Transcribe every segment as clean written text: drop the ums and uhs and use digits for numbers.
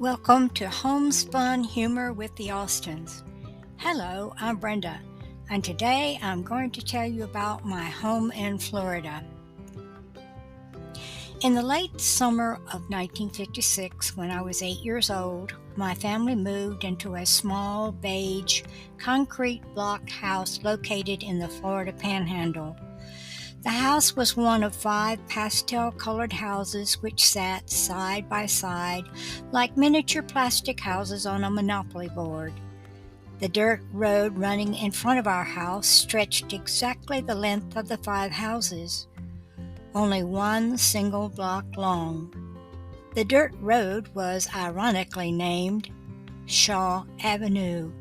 Welcome to Homespun Humor with the Austins. Hello, I'm Brenda, and today I'm going to tell you about my home in Florida. In the late summer of 1956, when I was 8 years old, my family moved into a small, beige, concrete block house located in the Florida Panhandle. The house was one of 5 pastel-colored houses which sat side by side like miniature plastic houses on a Monopoly board. The dirt road running in front of our house stretched exactly the length of the 5 houses, only one single block long. The dirt road was ironically named Shaw Avenue.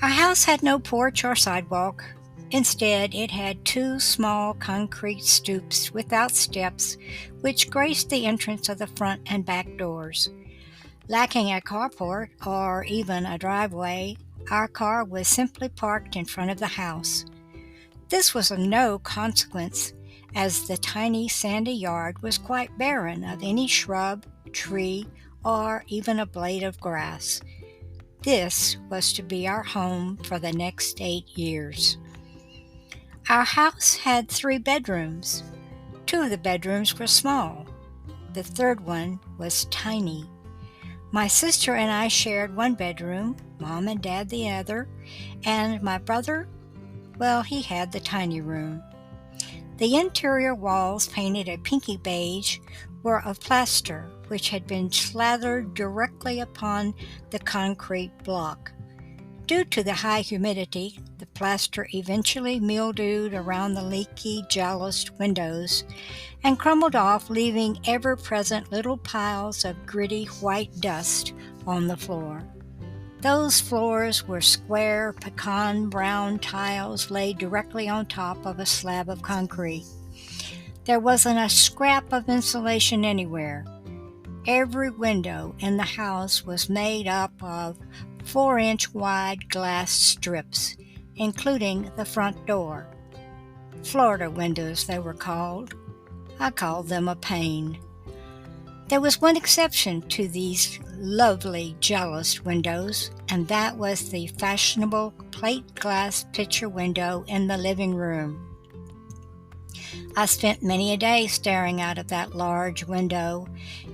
Our house had no porch or sidewalk. Instead, it had 2 small concrete stoops without steps, which graced the entrance of the front and back doors. Lacking a carport or even a driveway, our car was simply parked in front of the house. This was of no consequence, as the tiny sandy yard was quite barren of any shrub, tree, or even a blade of grass. This was to be our home for the next 8 years. Our house had 3 bedrooms. 2 of the bedrooms were small. The third one was tiny. My sister and I shared one bedroom, Mom and Dad the other, and my brother, well, he had the tiny room. The interior walls, painted a pinky beige, were of plaster, which had been slathered directly upon the concrete block. Due to the high humidity, the plaster eventually mildewed around the leaky, jaloused windows and crumbled off, leaving ever-present little piles of gritty white dust on the floor. Those floors were square, pecan brown tiles laid directly on top of a slab of concrete. There wasn't a scrap of insulation anywhere. Every window in the house was made up of 4-inch wide glass strips, including the front door. Florida windows, they were called. I called them a pane. There was one exception to these lovely jalousied windows, and that was the fashionable plate glass picture window in the living room. I spent many a day staring out of that large window,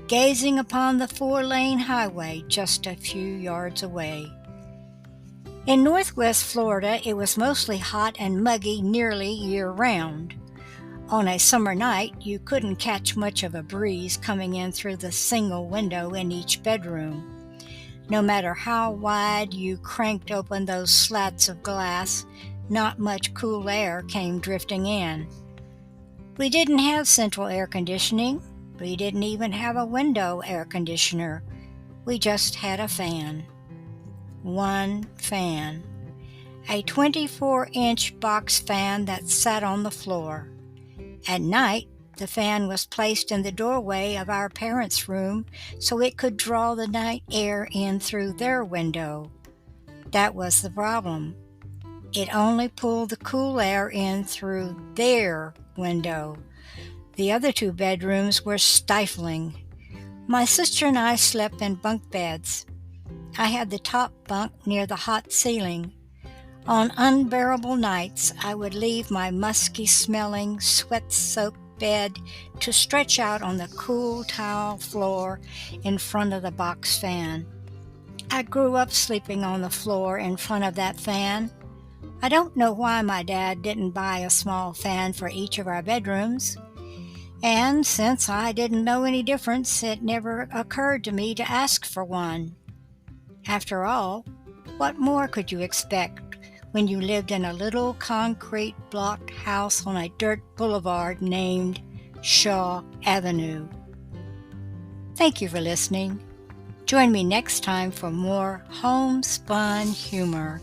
gazing upon the 4-lane highway just a few yards away. In northwest Florida, it was mostly hot and muggy nearly year-round. On a summer night, you couldn't catch much of a breeze coming in through the single window in each bedroom. No matter how wide you cranked open those slats of glass, not much cool air came drifting in. We didn't have central air conditioning. We didn't even have a window air conditioner. We just had a fan. One fan. A 24-inch box fan that sat on the floor. At night, the fan was placed in the doorway of our parents' room so it could draw the night air in through their window. That was the problem. It only pulled the cool air in through their window. The other 2 bedrooms were stifling. My sister and I slept in bunk beds. I had the top bunk near the hot ceiling. On unbearable nights, I would leave my musky-smelling, sweat-soaked bed to stretch out on the cool tile floor in front of the box fan. I grew up sleeping on the floor in front of that fan. I don't know why my dad didn't buy a small fan for each of our bedrooms. And since I didn't know any difference, it never occurred to me to ask for one. After all, what more could you expect when you lived in a little concrete blocked house on a dirt boulevard named Shaw Avenue? Thank you for listening. Join me next time for more homespun humor.